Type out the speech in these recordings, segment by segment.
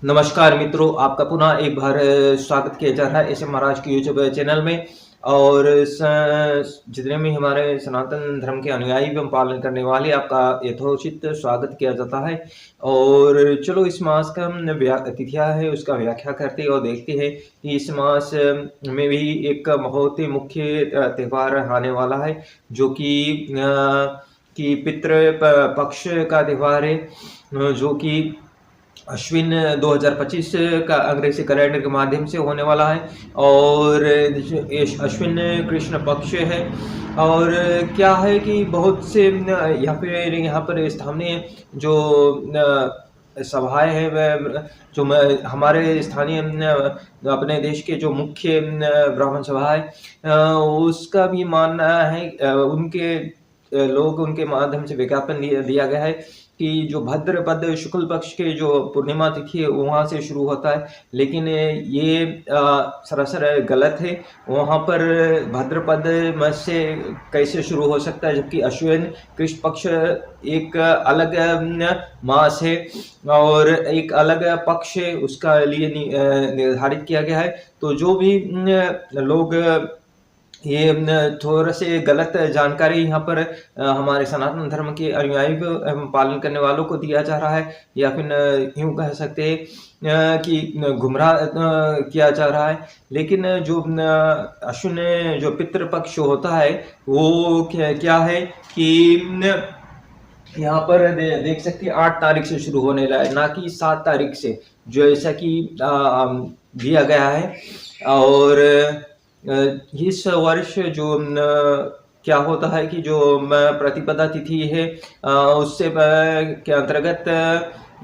नमस्कार मित्रों, आपका पुनः एक बार स्वागत किया जा रहा है एस एम महाराज के यूट्यूब चैनल में। और जितने भी हमारे सनातन धर्म के अनुयायी एवं पालन करने वाले, आपका यथोचित स्वागत किया जाता है। और चलो, इस मास का तिथियां है उसका व्याख्या करते और देखते हैं कि इस मास में भी एक बहुत ही मुख्य त्यौहार आने वाला है, जो कि पितृ पक्ष का त्यौहार है, जो कि अश्विन 2025 का अंग्रेजी कैलेंडर के माध्यम से होने वाला है। और अश्विन कृष्ण पक्ष है। और क्या है कि बहुत से यहाँ पर स्थानीय जो सभाएं हैं, वह जो हमारे स्थानीय अपने देश के जो मुख्य ब्राह्मण सभा है, उसका भी मानना है, उनके लोग उनके माध्यम से विज्ञापन दिया गया है कि जो भद्रपद शुक्ल पक्ष के जो पूर्णिमा तिथि है वहाँ से शुरू होता है। लेकिन ये सरासर गलत है। वहाँ पर भद्रपद मास से कैसे शुरू हो सकता है, जबकि अश्विन कृष्ण पक्ष एक अलग मास है और एक अलग पक्ष है, उसका लिए निर्धारित किया गया है। तो जो भी लोग ये थोड़ा से गलत जानकारी यहाँ पर हमारे सनातन धर्म के अनुयायी एवं पालन करने वालों को दिया जा रहा है, या फिर यूं कह सकते हैं कि गुमराह किया जा रहा है। लेकिन जो अश्विन जो पितृपक्ष होता है वो क्या है कि यहाँ पर देख सकते हैं 8 तारीख से शुरू होने लगा है, ना कि 7 तारीख से, जो ऐसा कि दिया गया है। और इस वर्ष जो क्या होता है कि जो प्रतिपदा तिथि है, उससे के अंतर्गत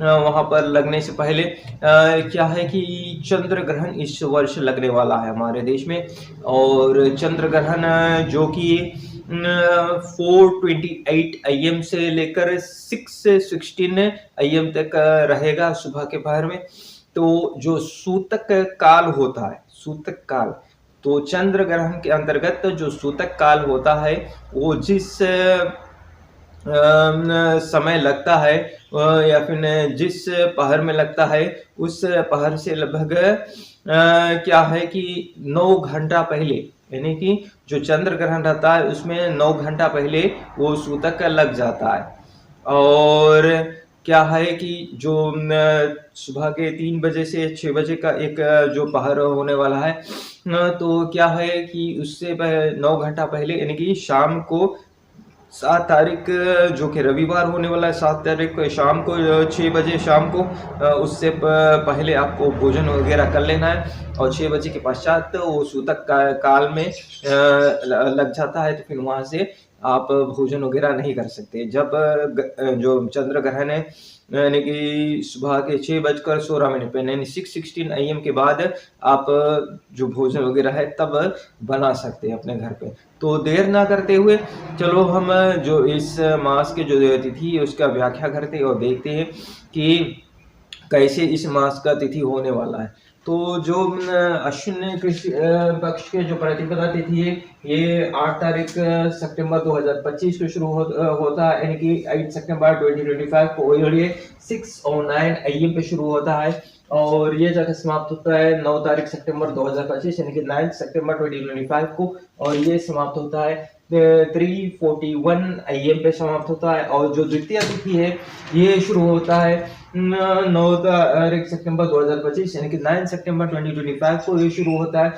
वहां पर लगने से पहले क्या है कि चंद्र ग्रहण इस वर्ष लगने वाला है हमारे देश में। और चंद्र ग्रहण जो कि 4:28 AM से लेकर 6:16 AM तक रहेगा सुबह के पहर में। तो जो सूतक काल होता है, सूतक काल, तो चंद्र ग्रहण के अंतर्गत जो सूतक काल होता है, वो जिस समय लगता है या फिर जिस पहर में लगता है, उस पहर से लगभग क्या है कि 9 घंटा पहले, यानी कि जो चंद्र ग्रहण रहता है उसमें 9 घंटा पहले वो सूतक लग जाता है। और क्या है कि जो सुबह के 3 बजे से 6 बजे का एक जो पहर होने वाला है, तो क्या है कि उससे 9 घंटा पहले, यानी कि शाम को 7 तारीख जो कि रविवार होने वाला है, 7 तारीख को शाम को 6 बजे शाम को, उससे पहले आपको भोजन वगैरह कर लेना है। और 6 बजे के पश्चात वो सूतक काल में लग जाता है, तो फिर वहां से आप भोजन वगैरह नहीं कर सकते। जब जो चंद्र ग्रहण है, यानी कि सुबह के 6:16 पे, यानी 6:16 AM के बाद आप जो भोजन वगैरह है तब बना सकते हैं अपने घर पे। तो देर ना करते हुए चलो हम जो इस मास के जो तिथि है उसका व्याख्या करते और देखते हैं कि कैसे इस मास का तिथि होने वाला है। तो जो अश्विन कृष्ण पक्ष के जो प्रतिपदा तिथि है, ये 8 तारीख सितंबर 2025 को शुरू होता है, यानी कि 8 सितंबर 2025 को, और ये 6:09 AM पे शुरू होता है। और ये जाकर समाप्त होता है 9 तारीख सितंबर 2025, यानी कि 9 सितंबर 2025 को। और ये समाप्त होता है 3:41 AM पे समाप्त होता है। और जो द्वितीय तिथि है ये शुरू होता है 9 तारीख सितंबर 2025, यानी कि 9 सितंबर 2025 को ये शुरू होता है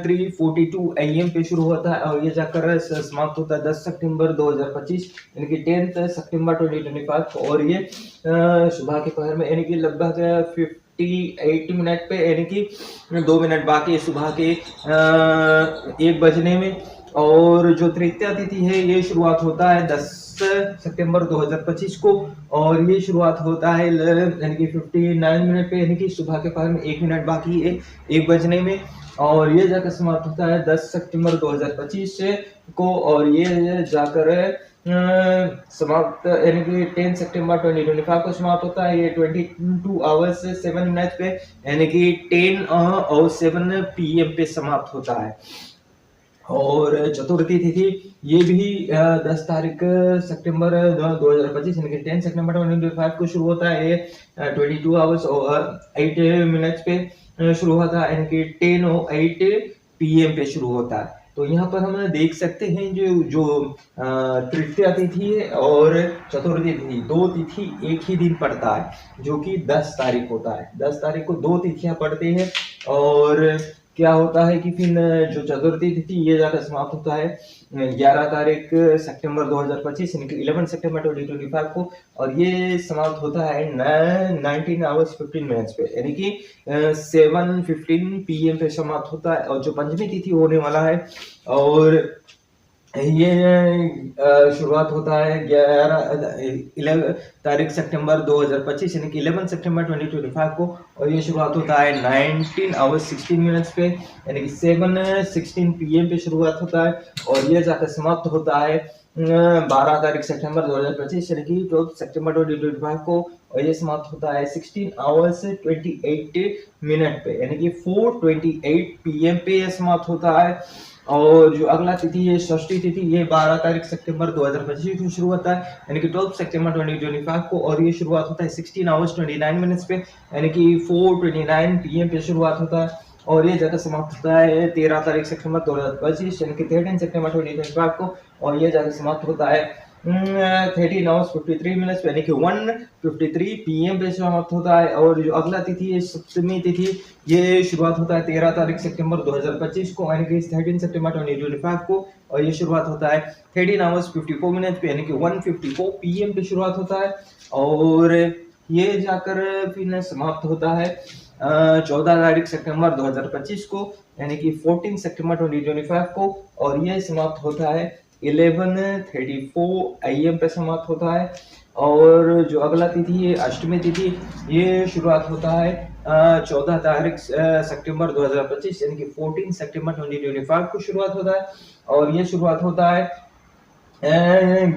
3:42 AM पे शुरू होता है। और ये जाकर समाप्त होता है 10 सितंबर 2025, यानी कि 10 सितंबर 2025 को। और ये सुबह के पहर में, यानी कि लगभग 58 मिनट पे, यानी कि 2 मिनट बाकी है सुबह के 1 बजने में। और जो तृतीय तिथि है ये शुरुआत होता है 10 सितंबर 2025 को, और ये शुरुआत होता है यानी कि 59 मिनट पे, यानी कि सुबह के पहर में 1 मिनट बाकी है 1 बजने में। और ये जाकर समाप्त होता है 10 सितंबर 2025 को। और ये जाकर समाप्त, यानी कि 10 सितंबर 2025 को समाप्त होता है। ये 22 आवर्स 7 मिनट पे, यानी कि 10 और 7 PM पे समाप्त होता है। और चतुर्थी तिथि ये भी 10 तारीख सितंबर 2025 यानी कि 10 सितंबर 2025 को शुरू होता है। ये 22 आवर्स और 8 मिनट्स पे शुरू होता है, यानी कि 10:08 पीएम पे शुरू होता है। तो यहाँ पर हम देख सकते हैं जो जो तृतीया तिथि है और चतुर्थी तिथि, दो तिथि एक ही दिन पड़ता है, जो कि 10 तारीख होता है। 10 तारीख को दो तिथियां पड़ती है और क्या होता है कि फिर जो चतुर्थी तिथि ये जाकर समाप्त होता है 11 तारीख सितंबर 2025 यानी कि 11 सितंबर 2025 को, और ये समाप्त होता है 19 आवर्स 15 मिनट्स पे, यानी कि 7:15 पीएम पे समाप्त होता है। और जो पंचमी तिथि होने वाला है और ये शुरुआत होता है 11 तारीख सितंबर 2025 यानी कि 11 सितंबर 2025 को, और ये शुरुआत होता है 19 आवर्स 16 मिनट्स पे, यानी कि 7:16 पीएम पे शुरुआत होता है, और ये जाकर समाप्त होता है 12 तारीख सितंबर 2025 यानी कि 12 सितंबर 2025 को, और ये समाप्त होता है 16 आवर्स 28 मिनट पे, यानी कि 4:28 पीएम पे ये समाप्त होता है। और जो अगला तिथि है षष्ठी तिथि, ये 12 तारीख सितंबर 2025 को शुरू होता है, यानी कि 12 सितंबर 2025 को, और ये शुरुआत होता है 16 आवर्स 29 मिनट्स पे, यानी कि 4:29 पीएम पे शुरुआत होता है, और ये जगह समाप्त होता है 13 तारीख सितंबर 2025 यानी कि 13 सितंबर 2025 को, और ये जगह समाप्त होता है 13 आवर्स 53 मिनट्स यानी कि 1:53 पीएम पे समाप्त होता है। और जो अगला तिथि है सप्तमी तिथि, ये शुरुआत होता है 13 तारीख सितंबर 2025 को, यानी कि 13 सितंबर 2025 को, और ये शुरुआत होता है 13 आवर्स 54 मिनट्स पे, यानी कि 1:54 पीएम पे शुरुआत होता है, और ये जाकर फिर समाप्त होता है 14 तारीख सितंबर 2025 को, यानी कि 14 सितंबर 2025 को, और ये समाप्त होता है 11:34 AM पे समाप्त होता है। और जो अगला तिथि है अष्टमी तिथि, ये शुरुआत होता है 14 तारीख सितंबर 2025 यानी कि 14 सितंबर 2025 को शुरुआत होता है, और ये शुरुआत होता है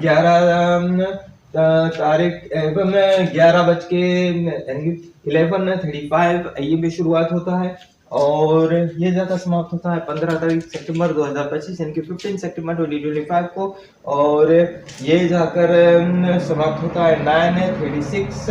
11 तारीख एवं 11:35 AM पे शुरुआत होता है, और ये जाकर समाप्त होता है 15 तारीख सितंबर 2025 यानी कि 15 सितंबर 2025 को, और ये जाकर समाप्त होता है 9:36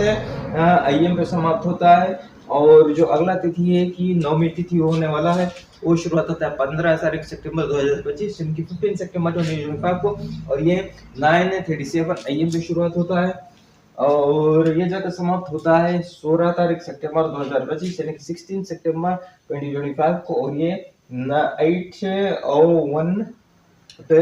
AM पे समाप्त होता है। और जो अगला तिथि है कि नौमी तिथि होने वाला है, वो शुरुआत होता है 15 तारीख सितंबर 2025 यानी कि 15 सितंबर 2025 को, और ये 9:37 AM पे शुरुआत होता है, और ये जाकर समाप्त होता है 16 तारीख सितंबर 2025 यानी कि 16 सितंबर 2025 को, और ये 8:01 पे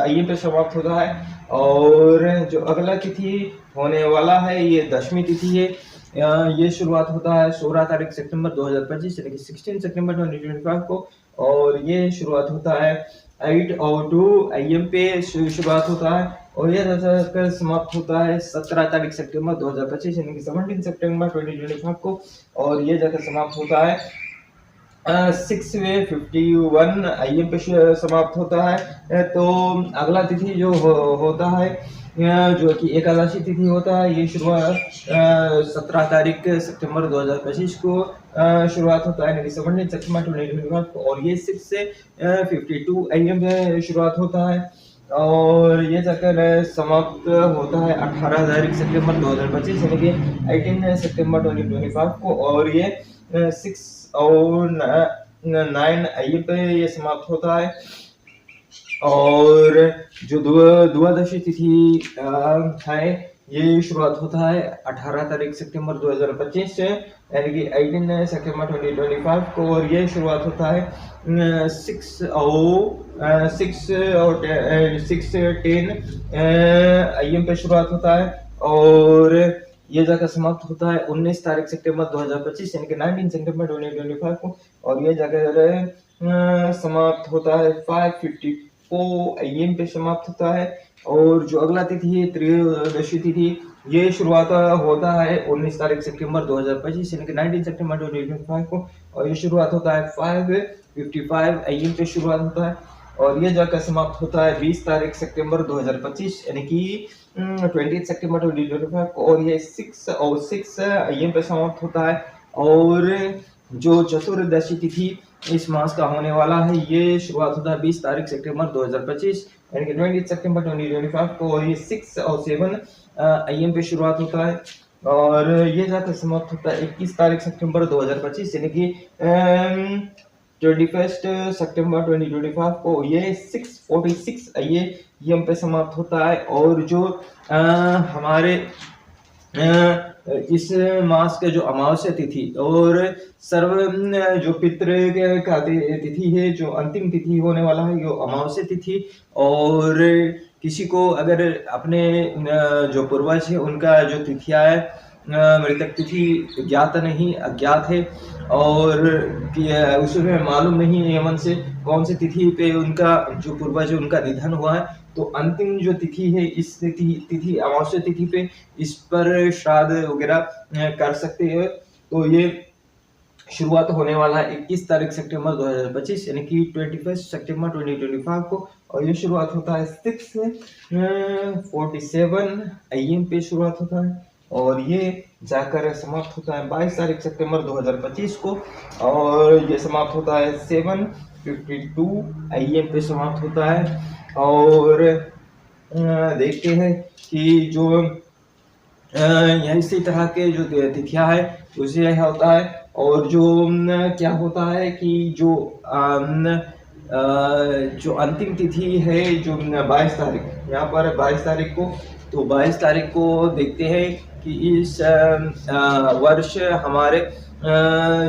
AM पे समाप्त होता है। और जो अगला तिथि होने वाला है ये दशमी तिथि है, ये शुरुआत होता है 16 तारीख सितंबर 2025 यानी कि 16 सितंबर 2025 को, और ये शुरुआत होता है 8:02 AM पे शुरुआत होता है, और ये जाकर समाप्त होता है 17 तारीख सितंबर 2025 यानी कि 17 सितंबर 2025 को, और ये जाकर समाप्त होता है 6:51 AM पे समाप्त होता है। तो अगला तिथि जो होता है जो कि एकादशी तिथि होता है, ये शुरुआत 17 तारीख सितंबर 2025 को शुरुआत होता है, यानी कि 17 सितंबर 2025 को, और ये 6:52 AM पे शुरुआत होता है, और ये जाकर समाप्त होता है 18 तारीख सितंबर 2025 यानी कि 18 सितंबर 2025 को, और ये 6:09 AM पे ये समाप्त होता है। और जो द्वादशी तिथि है, ये शुरुआत होता है 18 तारीख सितंबर 2025 से, यानी कि 18 सितंबर 2025 को, और ये शुरुआत होता है 6:10 AM पे शुरुआत होता है, और ये जाकर समाप्त होता है 19 तारीख सितंबर 2025 यानी कि 19 सितंबर 2025 को, और ये जाकर समाप्त होता है 5:54 AM पे समाप्त होता है। और जो अगला तिथि है त्रयोदशी तिथि, ये शुरुआत होता है 19 तारीख सितंबर 2025 यानी कि 19 सितंबर 2025 को, और ये शुरुआत होता है 5:55 AM पे शुरुआत होता है, और ये जाकर समाप्त होता है 20 तारीख सितंबर 2025 यानी कि 20 सितंबर 2025 को, और ये 6:06 AM पे समाप्त होता है। और जो चतुर्दशी तिथि इस मास का होने वाला है। ये शुरुआत होता है 20 तारीख सितंबर 2025 यानी कि 20 सितंबर 2025 को, और ये 6 और 7 AM पे शुरुआत होता है, और ये जाकर समाप्त होता है 21 तारीख सितंबर 2025 यानी कि 21 सितंबर 2025 को ये 6:46 AM पे समाप्त होता है। और जो हमारे इस मास का जो अमावस्या तिथि और सर्व जो पितृ का तिथि है, जो अंतिम तिथि होने वाला है, जो अमावस्या तिथि, और किसी को अगर अपने जो पूर्वज है उनका जो तिथिया है, मृतक तिथि ज्ञात नहीं, अज्ञात है, और उसमें मालूम नहीं है यमन से कौन सी तिथि पे उनका जो पूर्वज है उनका निधन हुआ है, तो अंतिम जो तिथि है इस तिथि अमावस्या तिथि पे इस पर श्राद्ध वगैरह कर सकते हैं। तो ये शुरुआत होने वाला है 21 तारीख सितंबर 2025 यानी कि 21 सितंबर 2025 को, और ये शुरुआत होता है 6:47 AM पे शुरुआत होता है, और ये जाकर समाप्त होता है 22 तारीख सितंबर 2025 को, और ये समाप्त होता है 7:52 AM पे समाप्त होता है। और देखते हैं कि जो इसी तरह के जो तिथियां है उसे यह होता है। और जो क्या होता है कि जो अंतिम तिथि है जो 22 तारीख, यहाँ पर 22 तारीख को, तो 22 तारीख को देखते हैं कि इस वर्ष हमारे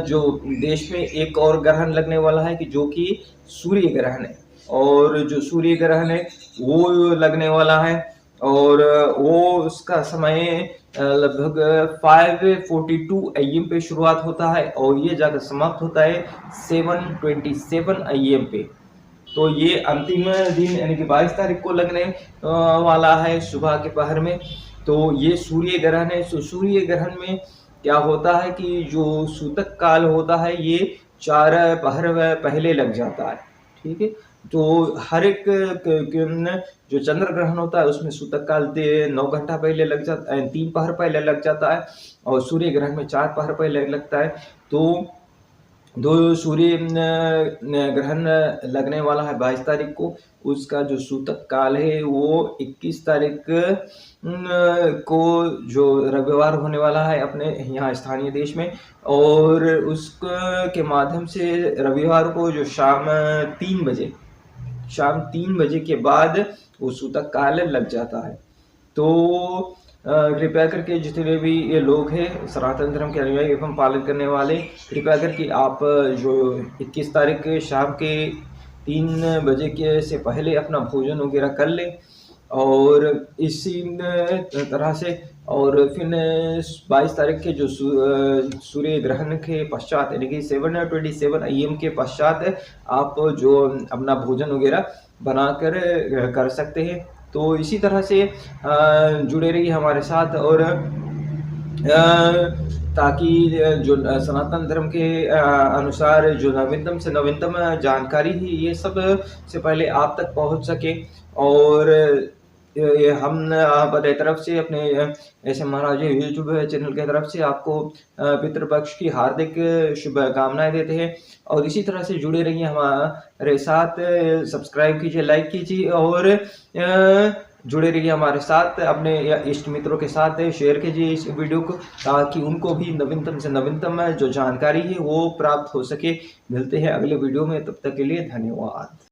जो देश में एक और ग्रहण लगने वाला है कि जो कि सूर्य ग्रहण है, और जो सूर्य ग्रहण है वो लगने वाला है, और वो उसका समय लगभग 5:42 AM पे शुरुआत होता है, और ये जाकर समाप्त होता है 7:27 AM पे। तो ये अंतिम दिन यानी कि 22 तारीख को लगने वाला है सुबह के पहर में। तो ये सूर्य ग्रहण है। तो सूर्य ग्रहण में क्या होता है कि जो सूतक काल होता है ये 4 पहर पहले लग जाता है, ठीक है। तो हर एक जो चंद्र ग्रहण होता है उसमें सूतक काल 9 घंटा पहले लग जाता है, 3 पहर पहले लग जाता है, और सूर्य ग्रहण में 4 पहर पहले लगता है। तो दो सूर्य ग्रहण लगने वाला है 22 तारीख को, उसका जो सूतक काल है वो 21 तारीख को जो रविवार होने वाला है अपने यहाँ स्थानीय देश में, और उसके माध्यम से रविवार को जो शाम 3 बजे के बाद वो सूतक काल लग जाता है। तो कृपया करके जितने भी ये लोग हैं सनातन धर्म के अनुयायी एवं पालन करने वाले, कृपया करके आप जो 21 तारीख शाम के 3 बजे के से पहले अपना भोजन वगैरह कर लें, और इसी तरह से, और फिर 22 तारीख के जो सूर्य ग्रहण के पश्चात यानी कि 7:27 AM के पश्चात आप जो अपना भोजन वगैरह बनाकर कर सकते हैं। तो इसी तरह से जुड़े रहिए हमारे साथ, और ताकि जो सनातन धर्म के अनुसार जो नवीनतम से नवीनतम जानकारी है ये सब से पहले आप तक पहुंच सके। और ये हम अपने तरफ से अपने ऐसे महाराज यूट्यूब चैनल की तरफ से आपको पितृपक्ष की हार्दिक शुभकामनाएं देते हैं, और इसी तरह से जुड़े रहिए हमारे साथ, सब्सक्राइब कीजिए, लाइक कीजिए, और जुड़े रहिए हमारे साथ, अपने या इष्ट मित्रों के साथ शेयर कीजिए इस वीडियो को, ताकि उनको भी नवीनतम से नवीनतम जो जानकारी है वो प्राप्त हो सके। मिलते हैं अगले वीडियो में, तब तक के लिए धन्यवाद।